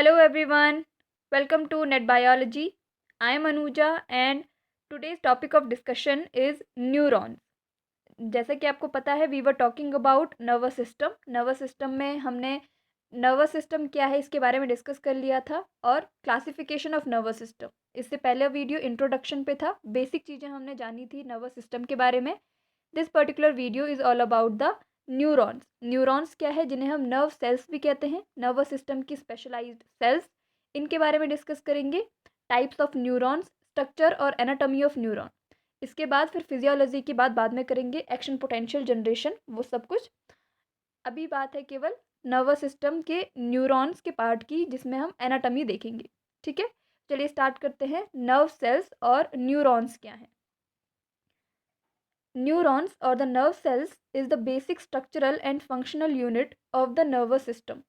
Hello everyone, welcome to Net Biology. I am Anuja and today's topic of discussion is neurons. जैसा कि आपको पता है we were talking about nervous system में हमने nervous system क्या है इसके बारे में डिस्कस कर लिया था और क्लासिफिकेशन ऑफ नर्वस सिस्टम। इससे पहले वीडियो इंट्रोडक्शन पे था, बेसिक चीज़ें हमने जानी थी नर्वस सिस्टम के बारे में। This particular video is all about the neurons. Neurons क्या है, जिन्हें हम नर्व सेल्स भी कहते हैं, नर्वस सिस्टम की स्पेशलाइज्ड सेल्स, इनके बारे में डिस्कस करेंगे। टाइप्स ऑफ न्यूरॉन्स, स्ट्रक्चर और एनाटॉमी ऑफ न्यूरॉन। इसके बाद फिर फिजियोलॉजी की बात बाद में करेंगे, एक्शन पोटेंशियल जनरेशन, वो सब कुछ। अभी बात है केवल नर्वस सिस्टम के न्यूरॉन्स के पार्ट की, जिसमें हम एनाटॉमी देखेंगे। ठीक है, चलिए स्टार्ट करते हैं। नर्व सेल्स और न्यूरॉन्स क्या हैं। Neurons or the nerve cells is the basic structural and functional unit of the nervous system.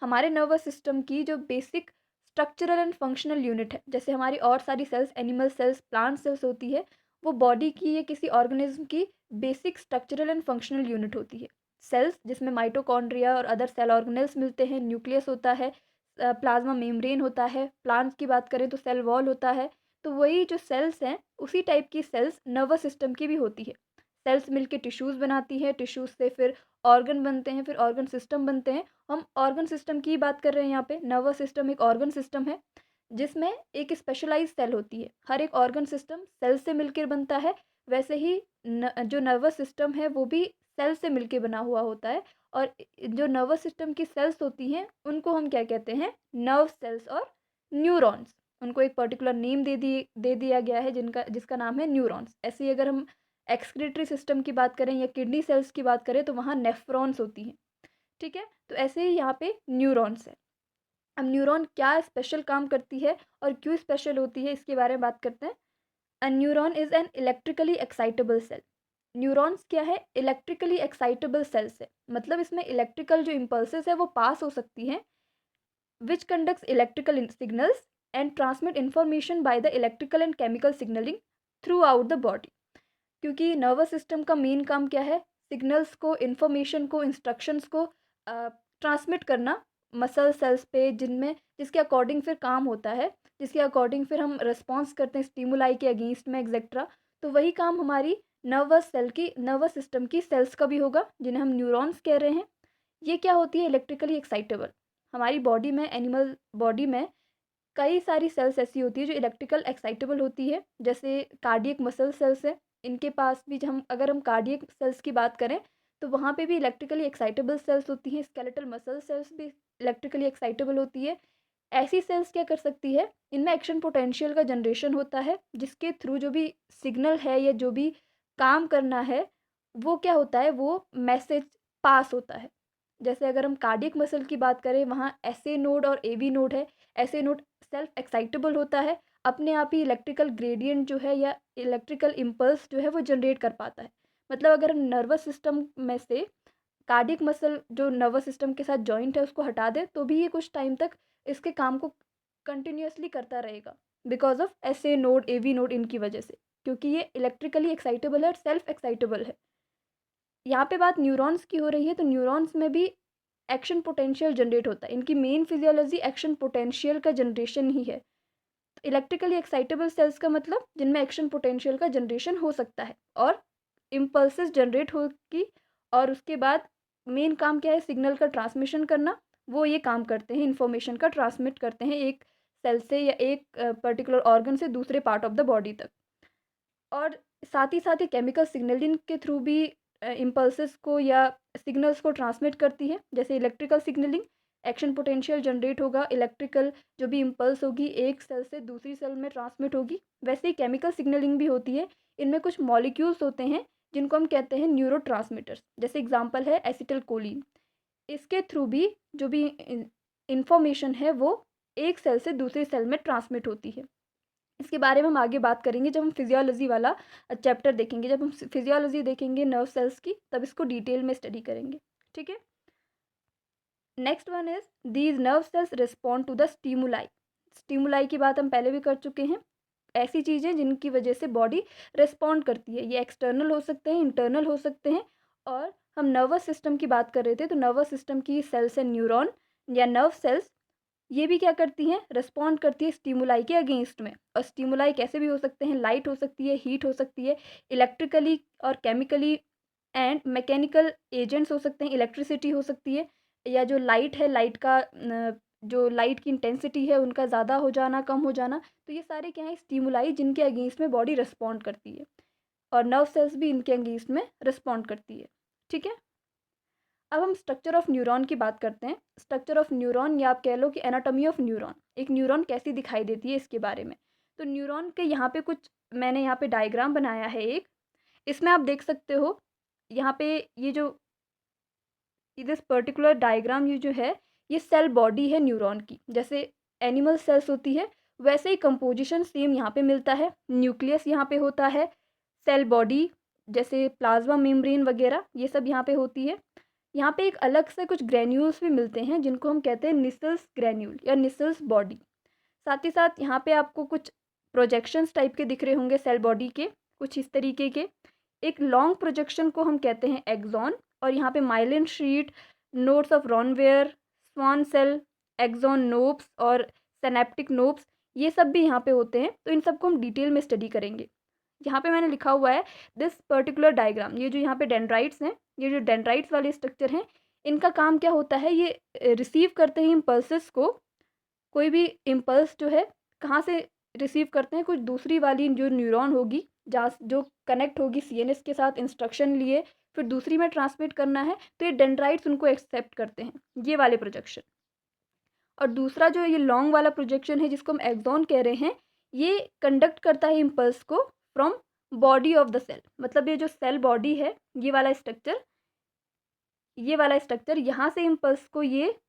हमारे नर्वस सिस्टम की जो basic structural and functional unit है, जैसे हमारी और सारी cells, animal cells, plant cells होती है, वो बॉडी की या किसी ऑर्गेनिज्म की basic structural and functional unit होती है। सेल्स जिसमें माइटोकॉन्ड्रिया और अदर सेल ऑर्गेनेल्स मिलते हैं, न्यूक्लियस होता है, प्लाज्मा मेम्ब्रेन होता है, प्लांट्स की बात करें तो सेल वॉल होता है। तो वही जो सेल्स हैं उसी टाइप की सेल्स नर्वस सिस्टम की भी होती है। सेल्स मिलके टिश्यूज़ बनाती है, टिश्यूज़ से फिर ऑर्गन बनते हैं, फिर ऑर्गन सिस्टम बनते हैं। हम ऑर्गन सिस्टम की बात कर रहे हैं यहाँ पे। नर्वस सिस्टम एक ऑर्गन सिस्टम है जिसमें एक स्पेशलाइज सेल होती है। हर एक ऑर्गन सिस्टम सेल से मिलकर बनता है, वैसे ही जो नर्वस सिस्टम है वो भी सेल से मिलके बना हुआ होता है। और जो नर्वस सिस्टम की सेल्स होती हैं उनको हम क्या कहते हैं, नर्व सेल्स और न्यूरॉन्स। उनको एक पर्टिकुलर नेम दे दिया गया है जिसका नाम है न्यूरॉन्स। ऐसे ही अगर हम एक्सक्रीटरी सिस्टम की बात करें या किडनी सेल्स की बात करें तो वहाँ नेफ्रॉन्स होती हैं। ठीक है, तो ऐसे ही यहाँ पे न्यूरॉन्स है। अब न्यूरॉन क्या स्पेशल काम करती है और क्यों स्पेशल होती है, इसके बारे में बात करते हैं। A neuron is an electrically excitable cell. Neurons क्या है, इलेक्ट्रिकली एक्साइटेबल सेल्स है, मतलब इसमें इलेक्ट्रिकल जो इम्पल्सेस है वो पास हो सकती हैं, which conducts electrical signals and transmit information by the electrical and chemical signalling through the body. क्योंकि नर्वस सिस्टम का मेन काम क्या है, सिग्नल्स को, इन्फॉर्मेशन को, इंस्ट्रक्शंस को ट्रांसमिट करना मसल सेल्स पे, जिसके अकॉर्डिंग फिर काम होता है, जिसके अकॉर्डिंग फिर हम रिस्पॉन्स करते हैं स्टिमुलाई के अगेंस्ट में एक्सेट्रा। तो वही काम हमारी नर्वस सिस्टम की सेल्स का भी होगा, जिन्हें हम न्यूरॉन्स कह रहे हैं। ये क्या होती है, इलेक्ट्रिकली एक्साइटेबल। हमारी बॉडी में, एनिमल बॉडी में कई सारी सेल्स ऐसी होती है जो इलेक्ट्रिकल एक्साइटेबल होती है, जैसे कार्डियक मसल सेल्स है। इनके पास भी अगर हम कार्डियक सेल्स की बात करें तो वहाँ पे भी इलेक्ट्रिकली एक्साइटेबल सेल्स होती हैं। स्केलेटल मसल सेल्स भी इलेक्ट्रिकली एक्साइटेबल होती है। ऐसी सेल्स क्या कर सकती है, इनमें एक्शन पोटेंशियल का जनरेशन होता है, जिसके थ्रू जो भी सिग्नल है या जो भी काम करना है वो क्या होता है, वो मैसेज पास होता है। जैसे अगर हम कार्डियक मसल की बात करें, वहाँ एसए नोड और एवी नोड है। एसए नोड सेल्फ एक्साइटेबल होता है, अपने आप ही इलेक्ट्रिकल ग्रेडियंट जो है या इलेक्ट्रिकल इम्पल्स जो है वो जनरेट कर पाता है। मतलब अगर हम नर्वस सिस्टम में से कार्डियक मसल जो नर्वस सिस्टम के साथ जॉइंट है उसको हटा दें तो भी ये कुछ टाइम तक इसके काम को कंटिन्यूअसली करता रहेगा, because of SA node, AV node, इनकी वजह से, क्योंकि ये इलेक्ट्रिकली एक्साइटेबल है और सेल्फ एक्साइटेबल है। यहाँ पे बात न्यूरॉन्स की हो रही है, तो न्यूरॉन्स में भी एक्शन पोटेंशियल जनरेट होता है। इनकी मेन फिजियोलॉजी एक्शन पोटेंशियल का जनरेशन ही है। इलेक्ट्रिकली एक्साइटेबल सेल्स का मतलब जिनमें एक्शन पोटेंशियल का जनरेशन हो सकता है और इम्पल्सेस जनरेट होगी, और उसके बाद मेन काम क्या है, सिग्नल का ट्रांसमिशन करना। वो ये काम करते हैं, इंफॉर्मेशन का ट्रांसमिट करते हैं एक सेल से या एक पर्टिकुलर ऑर्गन से दूसरे पार्ट ऑफ द बॉडी तक। और साथ ही केमिकल सिग्नलिंग के थ्रू भी इम्पल्सेस को या सिग्नल्स को ट्रांसमिट करती है। जैसे electrical signalling, action potential generate होगा, इलेक्ट्रिकल जो भी इम्पल्स होगी एक सेल से दूसरी सेल में ट्रांसमिट होगी। वैसे ही केमिकल सिग्नलिंग भी होती है। इनमें कुछ मॉलिक्यूल्स होते हैं जिनको हम कहते हैं न्यूरो। जैसे एग्जाम्पल है एसिटिल कोलिन। इसके थ्रू भी जो भी इंफॉर्मेशन है वो एक सेल से दूसरी सेल में ट्रांसमिट होती है। इसके बारे में हम आगे बात करेंगे जब हम फिजियोलॉजी वाला चैप्टर देखेंगे। जब हम फिजियोलॉजी देखेंगे नर्व सेल्स की, तब इसको डिटेल में स्टडी करेंगे। ठीक है, next one is these nerve cells respond to the stimuli. Stimuli की बात हम पहले भी कर चुके हैं। ऐसी चीज़ें जिनकी वजह से बॉडी रिस्पॉन्ड करती है, ये एक्सटर्नल हो सकते हैं, इंटरनल हो सकते हैं। और हम नर्वस सिस्टम की बात कर रहे थे, तो नर्वस सिस्टम की सेल्स एंड न्यूरॉन या नर्व सेल्स ये भी क्या करती हैं, रिस्पॉन्ड करती है स्टिमुलाई के अगेंस्ट में। और स्टिमुलाई कैसे भी हो सकते हैं, लाइट हो सकती है, हीट हो सकती है, इलेक्ट्रिकली और केमिकली एंड मैकेनिकल एजेंट्स हो सकते हैं, इलेक्ट्रिसिटी हो सकती है, या जो लाइट है, लाइट का जो लाइट की इंटेंसिटी है उनका ज़्यादा हो जाना, कम हो जाना। तो ये सारे क्या हैं, स्टिमुलाई जिनके अगेंस्ट में बॉडी रिस्पॉन्ड करती है, और नर्व सेल्स भी इनके अगेंस्ट में रिस्पॉन्ड करती है। ठीक है, अब हम स्ट्रक्चर ऑफ न्यूरॉन की बात करते हैं। स्ट्रक्चर ऑफ न्यूरॉन, या आप कह लो कि एनाटॉमी ऑफ न्यूरॉन, एक न्यूरॉन कैसी दिखाई देती है इसके बारे में। तो न्यूरॉन के यहाँ पे कुछ मैंने यहाँ पे डायग्राम बनाया है एक, इसमें आप देख सकते हो यहाँ पे ये जो दिस पर्टिकुलर डायग्राम, ये जो है ये सेल बॉडी है न्यूरॉन की। जैसे एनिमल सेल्स होती है वैसे ही कंपोजिशन सेम यहाँ पे मिलता है। न्यूक्लियस यहाँ पे होता है, सेल बॉडी जैसे प्लाज्मा मेम्ब्रेन वगैरह ये सब यहाँ पे होती है। यहाँ पे एक अलग से कुछ ग्रैन्यूल्स भी मिलते हैं जिनको हम कहते हैं निसल्स ग्रैन्यूल या निसल्स बॉडी। साथ ही साथ यहाँ पे आपको कुछ प्रोजेक्शंस टाइप के दिख रहे होंगे सेल बॉडी के, कुछ इस तरीके के। एक लॉन्ग प्रोजेक्शन को हम कहते हैं एक्सॉन, और यहाँ पे myelin sheet, nodes of Ranvier, Schwann cell, axon knobs और सिनेप्टिक नोब्स, ये सब भी यहाँ पे होते हैं। तो इन सबको हम डिटेल में स्टडी करेंगे। यहाँ पे मैंने लिखा हुआ है दिस पर्टिकुलर डायग्राम, ये जो यहाँ पे डेंड्राइट्स हैं, ये जो डेंड्राइट्स वाले स्ट्रक्चर हैं, इनका काम क्या होता है, ये रिसीव करते हैं इम्पल्सेस को। कोई भी इम्पल्स जो है कहाँ से रिसीव करते हैं, कुछ दूसरी वाली जो न्यूरॉन होगी, जहाँ जो कनेक्ट होगी सीएनएस के साथ, इंस्ट्रक्शन लिए फिर दूसरी में ट्रांसमिट करना है, तो ये डेंड्राइट्स उनको एक्सेप्ट करते हैं, ये वाले प्रोजेक्शन। और दूसरा जो ये लॉन्ग वाला प्रोजेक्शन है जिसको हम एक्सॉन कह रहे हैं, ये कंडक्ट करता है इम्पल्स को from body of the cell. मतलब ये जो सेल बॉडी है, ये वाला स्ट्रक्चर, यहाँ से इम्पल्स को ये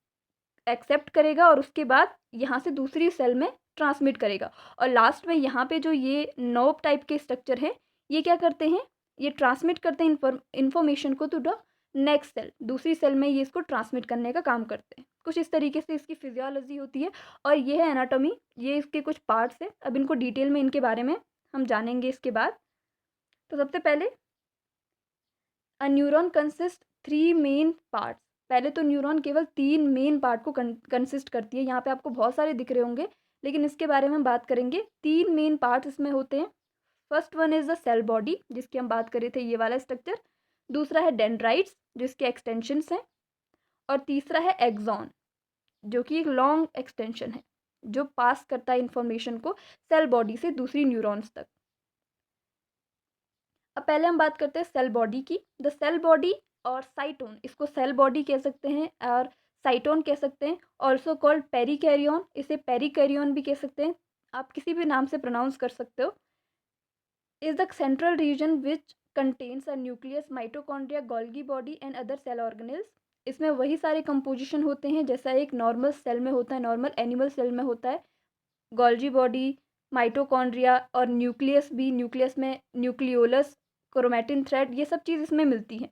एक्सेप्ट करेगा और उसके बाद यहाँ से दूसरी सेल में ट्रांसमिट करेगा। और लास्ट में यहाँ पे जो ये नोब टाइप के स्ट्रक्चर है, ये क्या करते हैं, ये ट्रांसमिट करते हैं इन्फॉर्मेशन को टू द नेक्स्ट सेल, दूसरी सेल में ये इसको ट्रांसमिट करने का काम करते हैं। कुछ इस तरीके से इसकी फिजियोलॉजी होती है। और ये है एनाटॉमी, ये इसके कुछ पार्ट्स हैं। अब इनको डिटेल में इनके बारे में हम जानेंगे इसके बाद। तो सबसे पहले अ न्यूरॉन कंसिस्ट 3 मेन पार्ट्स। पहले तो न्यूरॉन केवल 3 मेन पार्ट को कंसिस्ट करती है। यहाँ पे आपको बहुत सारे दिख रहे होंगे, लेकिन इसके बारे में हम बात करेंगे। 3 मेन पार्ट्स इसमें होते हैं। First one is the cell body, जिसकी हम बात कर रहे थे, ये वाला स्ट्रक्चर। दूसरा है डेंड्राइट्स, जो इसके एक्सटेंशंस हैं। और तीसरा है एक्सॉन, जो कि एक लॉन्ग एक्सटेंशन है जो पास करता है इंफॉर्मेशन को सेल बॉडी से दूसरी न्यूरॉन्स तक। अब पहले हम बात करते हैं सेल बॉडी की। द सेल बॉडी और साइटोन, इसको सेल बॉडी कह सकते हैं और साइटोन कह सकते हैं। ऑल्सो कॉल्ड पेरिकैरियन, इसे पेरिकैरियन भी कह सकते हैं, आप किसी भी नाम से प्रोनाउंस कर सकते हो। Is the central region which contains a nucleus, mitochondria, Golgi body and other cell organelles. इसमें वही सारे कंपोजिशन होते हैं जैसा एक नॉर्मल सेल में होता है, नॉर्मल एनिमल सेल में होता है। गोल्जी बॉडी, माइटोकॉन्ड्रिया और न्यूक्लियस भी, न्यूक्लियस में न्यूक्लियोलस, क्रोमैटिन थ्रेड, ये सब चीज़ इसमें मिलती है।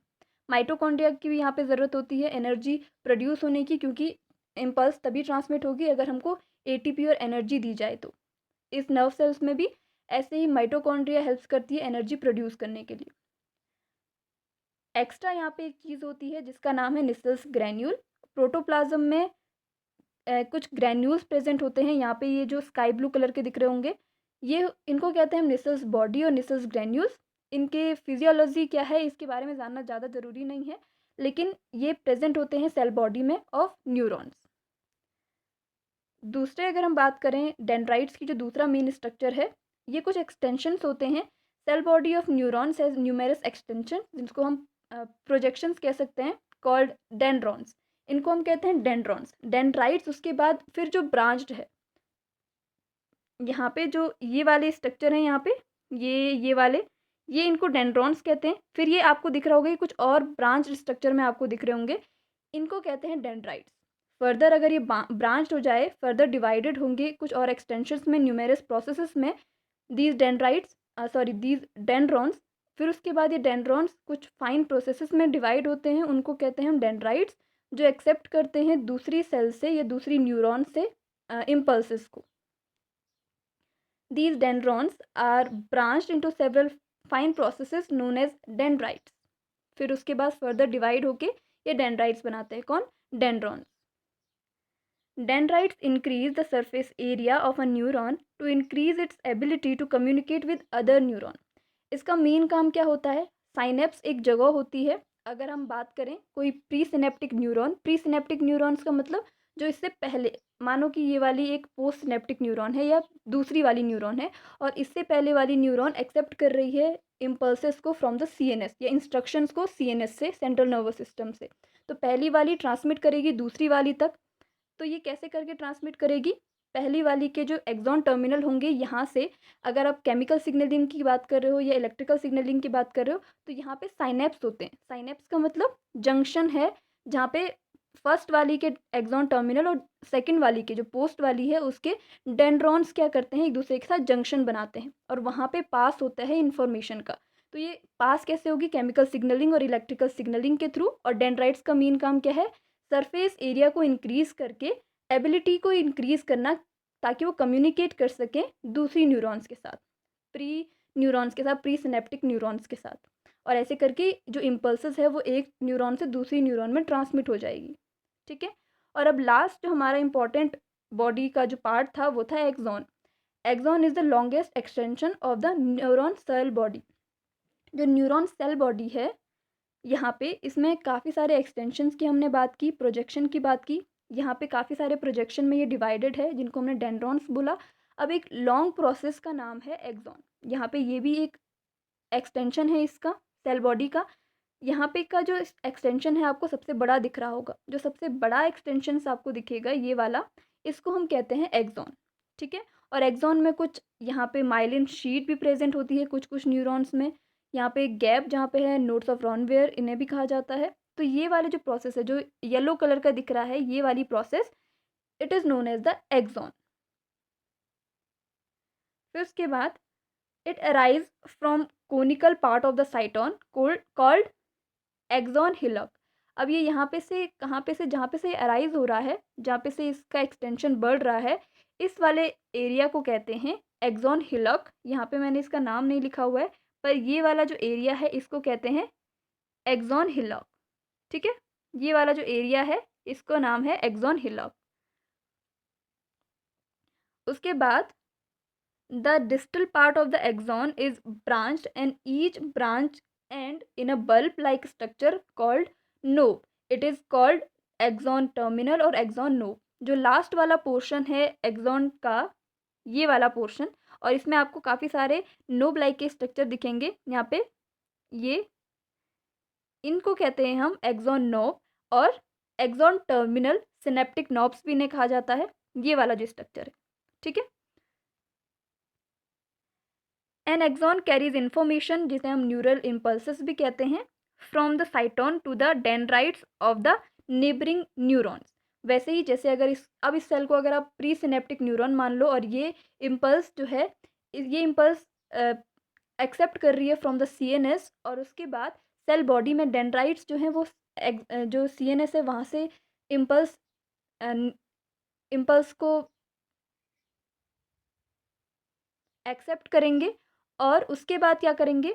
माइटोकॉन्ड्रिया की भी यहाँ पे ज़रूरत होती है एनर्जी प्रोड्यूस होने की, क्योंकि इम्पल्स तभी ट्रांसमिट होगी अगर हमको एटीपी और एनर्जी दी जाए। तो इस नर्व सेल्स में भी ऐसे ही माइटोकॉन्ड्रिया हेल्प्स करती है एनर्जी प्रोड्यूस करने के लिए। एक्स्ट्रा यहाँ पे एक चीज़ होती है जिसका नाम है निसल्स ग्रैन्यूल। प्रोटोप्लाज्म में कुछ ग्रैन्यूल्स प्रेजेंट होते हैं। यहाँ पे ये जो स्काई ब्लू कलर के दिख रहे होंगे, ये इनको कहते हैं निसल्स बॉडी और निसल्स ग्रैन्यूल्स। इनके फिजियोलॉजी क्या है इसके बारे में जानना ज़्यादा ज़रूरी नहीं है, लेकिन ये प्रेजेंट होते हैं सेल बॉडी में ऑफ न्यूरॉन्स। दूसरे अगर हम बात करें डेंड्राइट्स की, जो दूसरा मेन स्ट्रक्चर है, ये कुछ एक्सटेंशंस होते हैं। Cell body of neurons has numerous extension, जिनको हम प्रोजेक्शंस कह सकते हैं, कॉल्ड डेंड्रॉन्स। इनको हम कहते हैं डेंड्रॉन्स। डेंड्राइट्स उसके बाद फिर जो ब्रांच्ड है, यहाँ पे जो ये वाले स्ट्रक्चर हैं, यहाँ पे ये वाले, ये इनको डेंड्रॉन्स कहते हैं। फिर ये आपको दिख रहा होगा, ये कुछ और ब्रांच स्ट्रक्चर में आपको दिख रहे होंगे, इनको कहते हैं डेंड्राइट्स। फर्दर अगर ये ब्रांच हो जाए, फर्दर डिवाइडेड होंगे कुछ और एक्सटेंशंस में, न्यूमेरस प्रोसेसेस में, दीज डेंड्रॉन्स। फिर उसके बाद ये डेंड्रॉन्स कुछ फाइन प्रोसेसेस में डिवाइड होते हैं, उनको कहते हैं हम डेंड्राइट्स, जो एक्सेप्ट करते हैं दूसरी सेल से या दूसरी न्यूरॉन से इम्पल्सेस को। These dendrons are branched into several fine processes known as dendrites. फिर उसके बाद फर्दर डिवाइड होके ये डेंड्राइट्स बनाते हैं। कौन? Dendrons. Dendrites increase the surface area of a neuron to increase its ability to communicate with other neuron. इसका main काम क्या होता है? साइनेप्स एक जगह होती है। अगर हम बात करें कोई प्री सिनेप्टिक न्यूरॉन्स का मतलब जो इससे पहले, मानो कि ये वाली एक पोस्ट सिनेप्टिक न्यूरॉन है या दूसरी वाली न्यूरॉन है और इससे पहले वाली न्यूरॉन एक्सेप्ट कर रही है इम्पल्सेस को फ्रॉम द सीएनएस या इंस्ट्रक्शंस को सीएनएस से, सेंट्रल नर्वस सिस्टम से। तो पहली वाली ट्रांसमिट करेगी दूसरी वाली तक। तो ये कैसे करके ट्रांसमिट करेगी? पहली वाली के जो एक्सॉन टर्मिनल होंगे यहाँ से, अगर आप केमिकल सिग्नलिंग की बात कर रहे हो या इलेक्ट्रिकल सिग्नलिंग की बात कर रहे हो, तो यहाँ पे साइनेप्स होते हैं। साइनेप्स का मतलब जंक्शन है, जहाँ पे फर्स्ट वाली के एक्सॉन टर्मिनल और सेकंड वाली के जो पोस्ट वाली है उसके डेंड्रॉन्स क्या करते हैं, एक दूसरे के साथ जंक्शन बनाते हैं और वहाँ पे पास होता है इन्फॉर्मेशन का। तो ये पास कैसे होगी? केमिकल सिग्नलिंग और इलेक्ट्रिकल सिग्नलिंग के थ्रू। और डेंड्राइट्स का मेन काम क्या है? सरफेस एरिया को इंक्रीज करके एबिलिटी को इंक्रीज करना, ताकि वो कम्युनिकेट कर सकें दूसरी न्यूरॉन्स के साथ, प्री सिनेप्टिक न्यूरॉन्स के साथ। और ऐसे करके जो इम्पल्सेस है वो एक न्यूरॉन से दूसरी न्यूरॉन में ट्रांसमिट हो जाएगी। ठीक है। और अब लास्ट जो हमारा इंपॉर्टेंट बॉडी का जो पार्ट था वो था axon. Axon is the longest extension of the neuron cell body. जो न्यूरॉन सेल बॉडी है यहाँ पे, इसमें काफ़ी सारे एक्सटेंशंस की हमने बात की, प्रोजेक्शन की बात की। यहाँ पे काफ़ी सारे प्रोजेक्शन में ये डिवाइडेड है, जिनको हमने डेंड्रॉन्स बोला। अब एक लॉन्ग प्रोसेस का नाम है एक्सॉन। यहाँ पे ये भी एक एक्सटेंशन है इसका, सेल बॉडी का। यहाँ पे का जो एक्सटेंशन है आपको सबसे बड़ा दिख रहा होगा, जो सबसे बड़ा एक्सटेंशन आपको दिखेगा ये वाला, इसको हम कहते हैं एक्सॉन। ठीक है। और एक्सॉन में कुछ यहाँ पे माइलिन शीट भी प्रेजेंट होती है कुछ कुछ न्यूरॉन्स में। यहाँ पे एक गैप जहाँ पे है, नोड्स ऑफ रॉनवेयर इन्हें भी कहा जाता है। तो ये वाले जो प्रोसेस है, जो येलो कलर का दिख रहा है, ये वाली process, it is known as the axon. फिर उसके बाद it arise from conical part of the cyton called axon hillock. अब ये यहाँ पे से कहाँ पे से, जहाँ पे से अराइज हो रहा है, जहाँ पे से इसका एक्सटेंशन बढ़ रहा है, इस वाले एरिया को कहते हैं एक्सॉन हिलक। यहाँ पे मैंने इसका नाम नहीं लिखा हुआ है, पर ये वाला जो एरिया है इसको कहते हैं एक्सॉन हिलक। ठीक है। ये वाला जो एरिया है इसको नाम है एक्सॉन हिलक। उसके बाद the distal part of the axon is branched and each branch end in a bulb like structure called knob. It is called axon terminal और एक्सॉन नोब। जो लास्ट वाला पोर्शन है एक्सॉन का, ये वाला portion, और इसमें आपको काफ़ी सारे नोब लाइक के स्ट्रक्चर दिखेंगे यहाँ पे। ये इनको कहते हैं हम एक्सॉन नोब और एक्सॉन टर्मिनल। सिनेप्टिक नोब्स भी इन्हें कहा जाता है, ये वाला जो स्ट्रक्चर है। ठीक है। एन एक्सॉन कैरीज इन्फॉर्मेशन, जिसे हम न्यूरल इम्पल्सेस भी कहते हैं, from the cyton to the dendrites of the neighbouring neurons. वैसे ही जैसे अगर इस सेल को अगर आप प्री सिनेप्टिक न्यूरॉन मान लो, और ये इम्पल्स जो है, ये इम्पल्स एक्सेप्ट कर रही है फ्रॉम द सीएनएस, और उसके बाद सेल बॉडी में डेंड्राइट्स जो हैं वो जो सीएनएस है वहाँ से इम्पल्स इम्पल्स को एक्सेप्ट करेंगे और उसके बाद क्या करेंगे,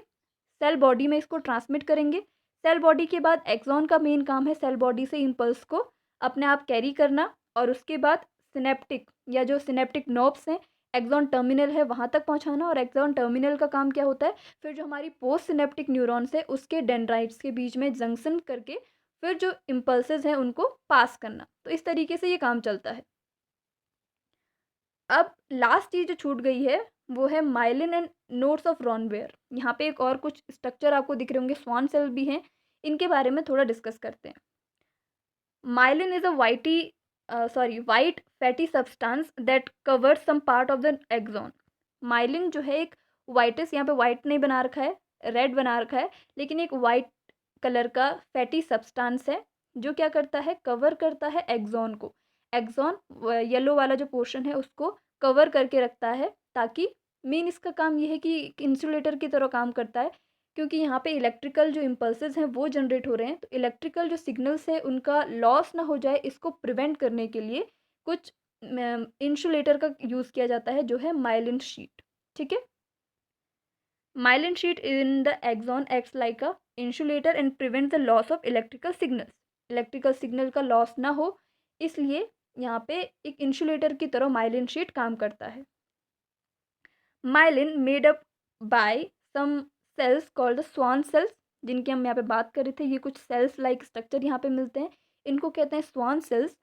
सेल बॉडी में इसको ट्रांसमिट करेंगे। सेल बॉडी के बाद एक्सॉन का मेन काम है सेल बॉडी से इम्पल्स को अपने आप कैरी करना, और उसके बाद सिनेप्टिक या जो सिनेप्टिक नोब्स हैं, एक्सॉन टर्मिनल है, वहाँ तक पहुँचाना। और एक्सॉन टर्मिनल का काम क्या होता है, फिर जो हमारी पोस्ट सिनेप्टिक न्यूरॉन्स है उसके डेंड्राइट्स के बीच में जंक्शन करके फिर जो इम्पल्सेस हैं उनको पास करना। तो इस तरीके से ये काम चलता है। अब लास्ट चीज़ जो छूट गई है वो है माइलिन एंड नोड्स ऑफ रॉनवेयर। यहाँ पे एक और कुछ स्ट्रक्चर आपको दिख रहे होंगे, स्वान सेल भी हैं, इनके बारे में थोड़ा डिस्कस करते हैं। Myelin is a white fatty substance that covers some part of the axon. Myelin जो है एक वाइटिस, यहाँ पे वाइट नहीं बना रखा है, रेड बना रखा है, लेकिन एक वाइट कलर का फैटी सब्सटेंस है जो क्या करता है, कवर करता है एक्सॉन को। एक्सॉन येलो वाला जो पोर्शन है उसको कवर करके रखता है, ताकि मेन इसका काम ये है कि इंसुलेटर की तरह काम करता है, क्योंकि यहाँ पे इलेक्ट्रिकल जो इम्पल्सेस हैं वो जनरेट हो रहे हैं। तो इलेक्ट्रिकल जो सिग्नल्स है उनका लॉस ना हो जाए, इसको प्रिवेंट करने के लिए कुछ इंसुलेटर का यूज़ किया जाता है, जो है माइलिन शीट। ठीक है। Myelin sheath in the axon acts like a insulator and prevent the loss of electrical signals. Electrical signal का लॉस ना हो, इसलिए यहाँ पे एक इंसुलेटर की तरह माइलिन शीट काम करता है। Myelin made up by some cells called Schwann cells, जिनकी हम यहाँ पे बात कर रहे थे। ये कुछ सेल्स लाइक स्ट्रक्चर यहाँ पे मिलते हैं, इनको कहते हैं स्वान सेल्स।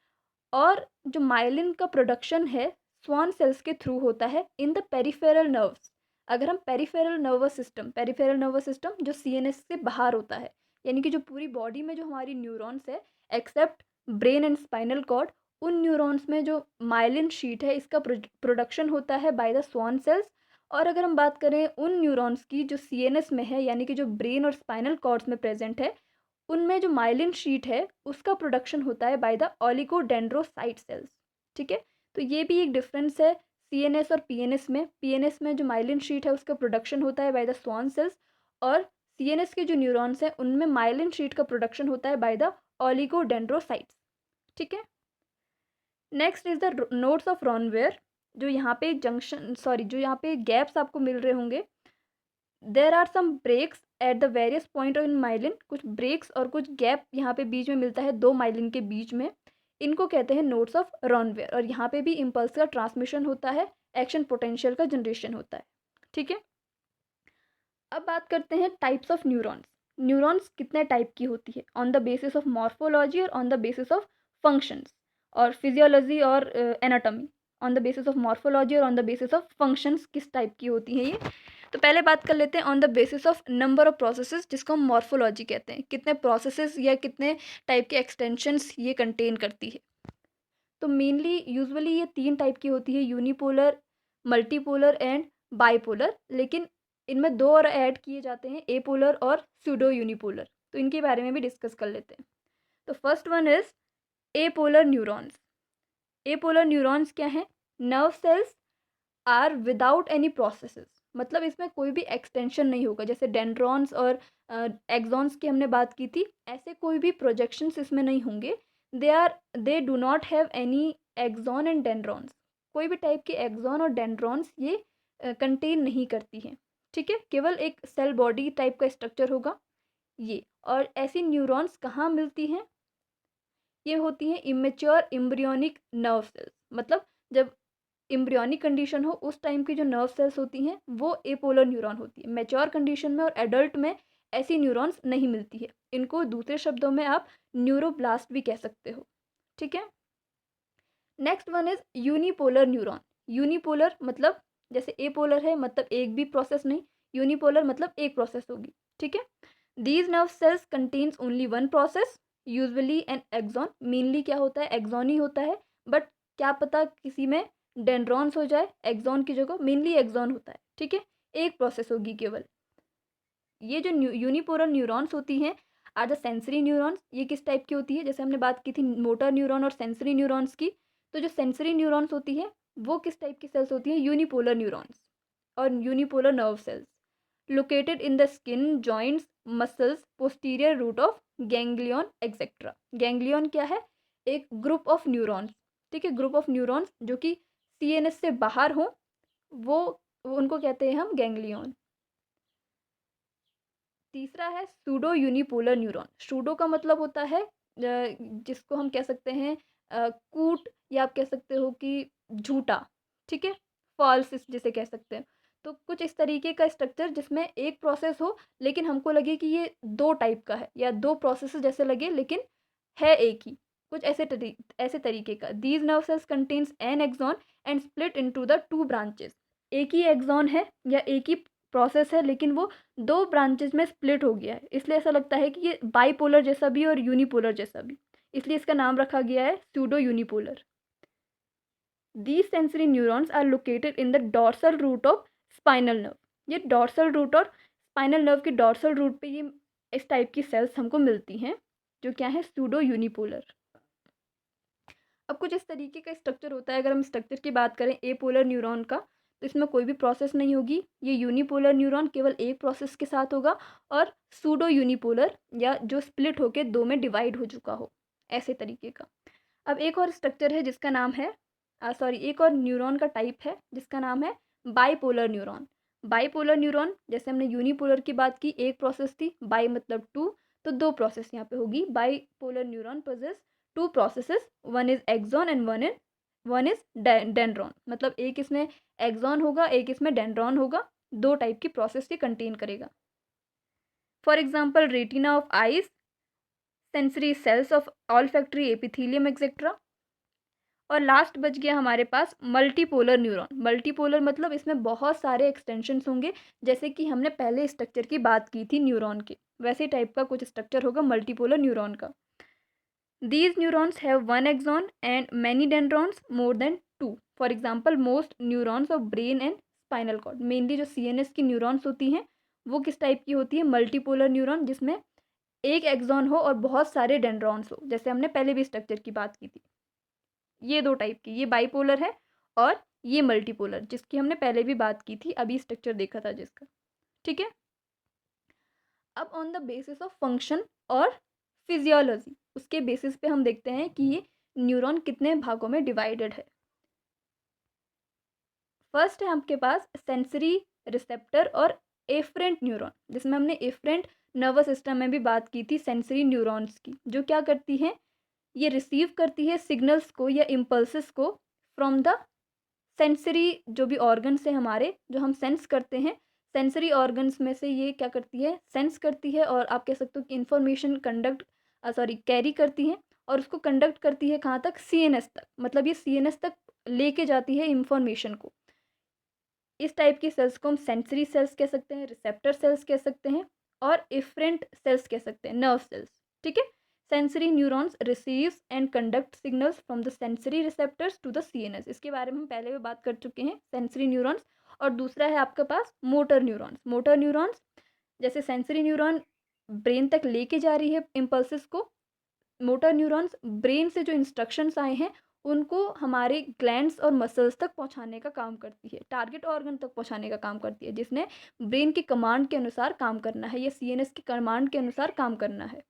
और जो माइलिन का प्रोडक्शन है स्वान सेल्स के थ्रू होता है इन द पेरिफेरल नर्व्स। अगर हम पेरिफेरल नर्वस सिस्टम जो सीएनएस से बाहर होता है, यानी कि जो पूरी बॉडी में जो हमारी न्यूरॉन्स है except brain and spinal cord, उन न्यूरॉन्स में जो माइलिन शीट है इसका प्रोडक्शन होता है बाय द स्वान सेल्स। और अगर हम बात करें उन न्यूरॉन्स की जो सीएनएस में है, यानी कि जो ब्रेन और स्पाइनल कॉर्ड्स में प्रेजेंट है, उनमें जो माइलिन शीट है उसका प्रोडक्शन होता है बाय द ऑलिगोडेंड्रोसाइट सेल्स। ठीक है, तो ये भी एक डिफरेंस है सीएनएस और पीएनएस में। पीएनएस में जो माइलिन शीट है उसका प्रोडक्शन होता है बाय द स्वान सेल्स, और सीएनएस के जो न्यूरॉन्स हैं उनमें माइलिन शीट का प्रोडक्शन होता है बाय द ऑलिगोडेंड्रोसाइट्स। ठीक है, next is the nodes of Ranvier. जो यहाँ पे जो यहाँ पे गैप्स आपको मिल रहे होंगे, there are some breaks at the various point in myelin. कुछ ब्रेक्स और कुछ गैप यहाँ पे बीच में मिलता है दो माइलिन के बीच में, इनको कहते हैं नोड्स ऑफ रॉनवेयर। और यहाँ पे भी इम्पल्स का ट्रांसमिशन होता है, एक्शन पोटेंशियल का जनरेशन होता है। ठीक है, अब बात करते हैं टाइप्स ऑफ न्यूरॉन्स। न्यूरॉन्स कितने टाइप की होती है on the basis of morphology और on the basis of functions और फिजियोलॉजी और anatomy. On the basis of morphology और on the basis of functions किस टाइप की होती है ये। तो पहले बात कर लेते हैं on the basis of number of processes, जिसको हम मॉर्फोलॉजी कहते हैं। कितने प्रोसेसेस या कितने टाइप के एक्सटेंशंस ये कंटेन करती है। तो मेनली यूजुअली ये तीन टाइप की होती है, यूनिपोलर, मल्टीपोलर एंड बाइपोलर। लेकिन इनमें दो और ऐड किए जाते हैं, एपोलर और स्यूडो यूनिपोलर। तो इनके बारे में भी डिस्कस कर लेते हैं। तो first one is apolar neurons. Apolar neurons क्या है? Nerve cells are without any processes, मतलब इसमें कोई भी एक्सटेंशन नहीं होगा। जैसे डेंड्रॉन्स और एक्सॉन्स की हमने बात की थी, ऐसे कोई भी प्रोजेक्शंस इसमें नहीं होंगे। They do not have any axon and dendrons. कोई भी टाइप के एक्सॉन और डेंड्रॉन्स ये कंटेन नहीं करती हैं। ठीक है, केवल एक सेल बॉडी टाइप का स्ट्रक्चर होगा ये। और ऐसी न्यूरॉन्स कहाँ मिलती हैं? ये होती हैं इमेच्योर एम्ब्रियोनिक नर्व सेल्स। मतलब जब एम्ब्रियोनिक कंडीशन हो उस टाइम की जो नर्व सेल्स होती हैं वो एपोलर न्यूरॉन होती है। मैच्योर कंडीशन में और एडल्ट में ऐसी न्यूरॉन्स नहीं मिलती है। इनको दूसरे शब्दों में आप न्यूरोब्लास्ट भी कह सकते हो। ठीक है, next one is unipolar neuron. Unipolar मतलब जैसे एपोलर है मतलब एक भी प्रोसेस नहीं, यूनिपोलर मतलब एक प्रोसेस होगी। ठीक है, these nerve cells contains only one process, usually an axon. Mainly क्या होता है? एक्सॉन ही होता है, बट क्या पता किसी में डेंड्रॉन्स हो जाए एक्सॉन की जगह, मेनली एक्सॉन होता है। ठीक है, एक प्रोसेस होगी केवल। ये जो यूनिपोलर न्यूरॉन्स होती हैं आर द सेंसरी न्यूरॉन्स। ये किस टाइप की होती है? जैसे हमने बात की थी मोटर न्यूरॉन और सेंसरी न्यूरॉन्स की, तो जो सेंसरी न्यूरॉन्स होती है वो किस टाइप की सेल्स होती हैं? यूनिपोलर न्यूरॉन्स और unipolar nerve cells located in the skin, joints, muscles, posterior root of ganglion etcetera. Ganglion क्या है? एक ग्रुप ऑफ न्यूरॉन्स। ठीक है, ग्रुप ऑफ न्यूरॉन्स जो कि सीएनएस से बाहर हो, वो उनको कहते हैं हम गैंग्लियन। तीसरा है सूडो यूनिपोलर न्यूरॉन। सूडो का मतलब होता है जिसको हम कह सकते हैं कूट, या आप कह सकते हो कि झूठा। ठीक है, फॉल्स जिसे कह सकते हैं। तो कुछ इस तरीके का स्ट्रक्चर जिसमें एक प्रोसेस हो लेकिन हमको लगे कि ये दो टाइप का है या दो प्रोसेस जैसे लगे, लेकिन है एक ही। कुछ ऐसे तरीके का। These nerve cells contains an axon and split into the two branches. एक ही एक्सॉन है या एक ही प्रोसेस है, लेकिन वो दो ब्रांचेस में स्प्लिट हो गया है, इसलिए ऐसा लगता है कि ये बाईपोलर जैसा भी और यूनिपोलर जैसा भी, इसलिए इसका नाम रखा गया है pseudo unipolar. These sensory neurons are located in the dorsal root of spinal nerve. ये डॉर्सल रूट और स्पाइनल नर्व के डॉर्सल रूट पे ये इस टाइप की सेल्स हमको मिलती हैं, जो क्या है? Pseudo unipolar. अब कुछ इस तरीके का स्ट्रक्चर होता है। अगर हम स्ट्रक्चर की बात करें एपोलर न्यूरॉन का, तो इसमें कोई भी प्रोसेस नहीं होगी। ये यूनिपोलर न्यूरॉन केवल एक प्रोसेस के साथ होगा, और सूडो यूनिपोलर या जो स्प्लिट होके दो में डिवाइड हो चुका हो, ऐसे तरीके का। अब एक और स्ट्रक्चर है जिसका नाम है एक और न्यूरॉन का टाइप है जिसका नाम है बाईपोलर न्यूरॉन। बाईपोलर न्यूरॉन, जैसे हमने यूनिपोलर की बात की, एक प्रोसेस थी, बाई मतलब टू, तो दो प्रोसेस यहाँ पे होगी। Bipolar neuron possess two processes, one is axon and one is dendron. मतलब एक इसमें एक्सॉन होगा, एक इसमें डेंड्रॉन होगा, दो टाइप की प्रोसेस ये कंटेन करेगा। For example retina of eyes, sensory sales of olfactory epithelium etcetera. और लास्ट बच गया हमारे पास मल्टीपोलर न्यूरॉन। मल्टीपोलर मतलब इसमें बहुत सारे एक्सटेंशंस होंगे, जैसे कि हमने पहले स्ट्रक्चर की बात की थी न्यूरॉन के, वैसे टाइप का कुछ स्ट्रक्चर होगा मल्टीपोलर न्यूरॉन का। These neurons have one axon and many dendrons more than two. For example, most neurons of brain and spinal cord. Mainly जो CNS की न्यूरॉन्स होती हैं वो किस टाइप की होती है? मल्टीपोलर न्यूरॉन, जिसमें एक एक्सॉन हो और बहुत सारे डेंड्रॉन्स हो, जैसे हमने पहले भी स्ट्रक्चर की बात की थी। ये दो टाइप की, ये बाइपोलर है और ये मल्टीपोलर, जिसकी हमने पहले भी बात की थी, अभी स्ट्रक्चर देखा था जिसका। ठीक है। अब on the basis of function और फिजियोलॉजी, उसके बेसिस पे हम देखते हैं कि ये न्यूरॉन कितने भागों में डिवाइडेड है। फर्स्ट है आपके पास सेंसरी रिसेप्टर और एफरेंट न्यूरॉन, जिसमें हमने एफरेंट नर्वस सिस्टम में भी बात की थी सेंसरी न्यूरॉन्स की, जो क्या करती हैं, ये रिसीव करती है सिग्नल्स को या इम्पल्सेस को फ्रॉम द सेंसरी जो भी ऑर्गन्स है हमारे, जो हम सेंस करते हैं, सेंसरी ऑर्गन्स में से ये क्या करती है, सेंस करती है, और आप कह सकते हो कि इंफॉर्मेशन कैरी करती है, और उसको कंडक्ट करती है कहाँ तक? CNS तक। मतलब ये CNS तक लेके जाती है इंफॉर्मेशन को। इस टाइप की सेल्स को हम सेंसरी सेल्स कह सकते हैं, रिसेप्टर सेल्स कह सकते हैं, और इफरेंट सेल्स कह सकते हैं, नर्व सेल्स। ठीक है। Sensory neurons receives and conduct signals from the sensory receptors to the CNS। इसके बारे में हम पहले भी बात कर चुके हैं, सेंसरी न्यूरॉन्स। और दूसरा है आपके पास मोटर न्यूरॉन्स। मोटर न्यूरॉन्स जैसे सेंसरी न्यूरॉन ब्रेन तक लेके जा रही है इम्पल्सेस को, मोटर न्यूरॉन्स ब्रेन से जो इंस्ट्रक्शंस आए हैं उनको हमारे ग्लैंड्स और मसल्स तक पहुंचाने का काम करती है, टारगेट ऑर्गन तक पहुंचाने का काम करती है, जिसने ब्रेन की कमांड के अनुसार काम करना है या CNS की कमांड के अनुसार काम करना है।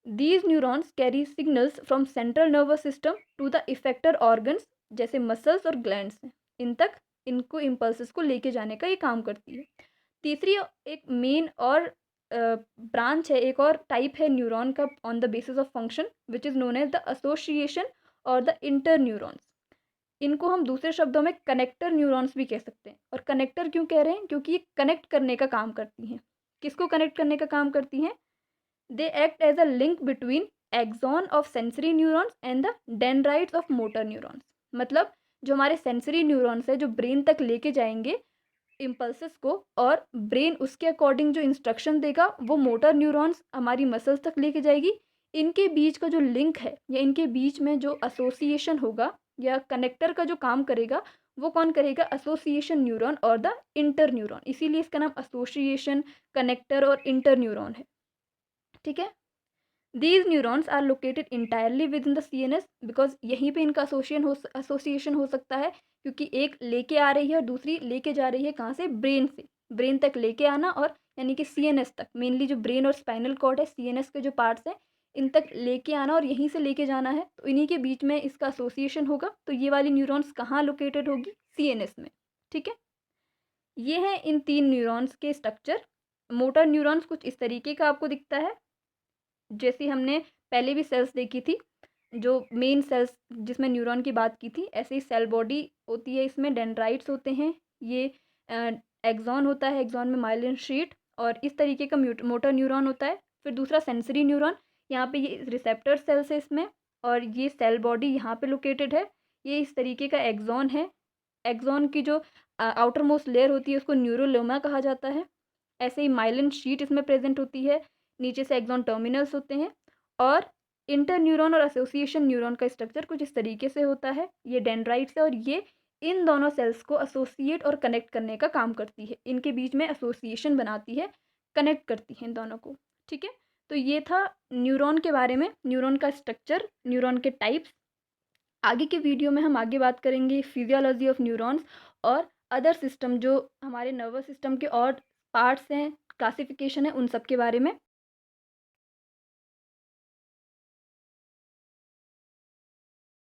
These neurons carry signals from central nervous system to the effector organs, जैसे मसल्स और ग्लैंड्स हैं, इन तक इनको इम्पल्सेस को लेके जाने का ये काम करती है। तीसरी एक मेन और ब्रांच है, एक और टाइप है न्यूरॉन का on the basis of function, which is known as the association और द इंटर न्यूरॉन्स। इनको हम दूसरे शब्दों में कनेक्टर न्यूरॉन्स भी कह सकते हैं। और कनेक्टर क्यों कह रहे हैं? क्योंकि ये कनेक्ट करने का काम करती हैं। किसको कनेक्ट करने का काम करती हैं? They act as a link between axon of sensory neurons and the dendrites of motor neurons। मतलब जो हमारे सेंसरी न्यूरॉन्स है, जो ब्रेन तक लेके जाएंगे इम्पल्सेस को, और ब्रेन उसके अकॉर्डिंग जो इंस्ट्रक्शन देगा वो मोटर न्यूरॉन्स हमारी मसल्स तक लेके जाएगी। इनके बीच का जो लिंक है या इनके बीच में जो एसोसिएशन होगा या कनेक्टर का जो काम करेगा, वो कौन करेगा? एसोसिएशन न्यूरॉन और द इंटर न्यूरॉन। इसीलिए इसका नाम एसोसिएशन, कनेक्टर और इंटर न्यूरॉन है। ठीक है। These neurons are located entirely within the CNS, because यहीं पे इनका एसोसिएशन हो सकता है, क्योंकि एक लेके आ रही है और दूसरी लेके जा रही है कहाँ से? ब्रेन से। ब्रेन तक लेके आना, और यानी कि CNS तक, मेनली जो ब्रेन और स्पाइनल कॉर्ड है, CNS के जो पार्ट्स हैं, इन तक लेके आना और यहीं से लेके जाना है, तो इन्हीं के बीच में इसका एसोसिएशन होगा। तो ये वाली न्यूरॉन्स कहाँ लोकेटेड होगी? CNS में। ठीक है। ये है इन तीन न्यूरॉन्स के स्ट्रक्चर। मोटर न्यूरॉन्स कुछ इस तरीके का आपको दिखता है, जैसी हमने पहले भी सेल्स देखी थी, जो मेन सेल्स जिसमें न्यूरॉन की बात की थी, ऐसे ही सेल बॉडी होती है, इसमें डेंड्राइट्स होते हैं, ये एक्सॉन होता है, एक्सॉन में माइलिन शीट, और इस तरीके का मोटर न्यूरॉन होता है। फिर दूसरा सेंसरी न्यूरॉन, यहाँ पे ये रिसेप्टर सेल्स है इसमें, और ये सेल बॉडी यहाँ पे लोकेटेड है, ये इस तरीके का एक्सॉन है। एक्सॉन की जो आउटर मोस्ट लेयर होती है उसको न्यूरोलोमा कहा जाता है। ऐसे ही माइलिन शीट इसमें प्रेजेंट होती है, नीचे से एक्सॉन टर्मिनल्स होते हैं, और इंटर न्यूरॉन और एसोसिएशन न्यूरॉन का स्ट्रक्चर कुछ इस तरीके से होता है। ये डेंड्राइट्स है और ये इन दोनों सेल्स को एसोसिएट और कनेक्ट करने का काम करती है, इनके बीच में एसोसिएशन बनाती है, कनेक्ट करती है इन दोनों को। ठीक है। तो ये था न्यूरॉन के बारे में, न्यूरॉन का स्ट्रक्चर, न्यूरॉन के टाइप्स। आगे के वीडियो में हम आगे बात करेंगे फिजियोलॉजी ऑफ न्यूरॉन्स और अदर सिस्टम जो हमारे नर्वस सिस्टम के और पार्ट्स हैं, क्लासिफिकेशन है, उन सब के बारे में।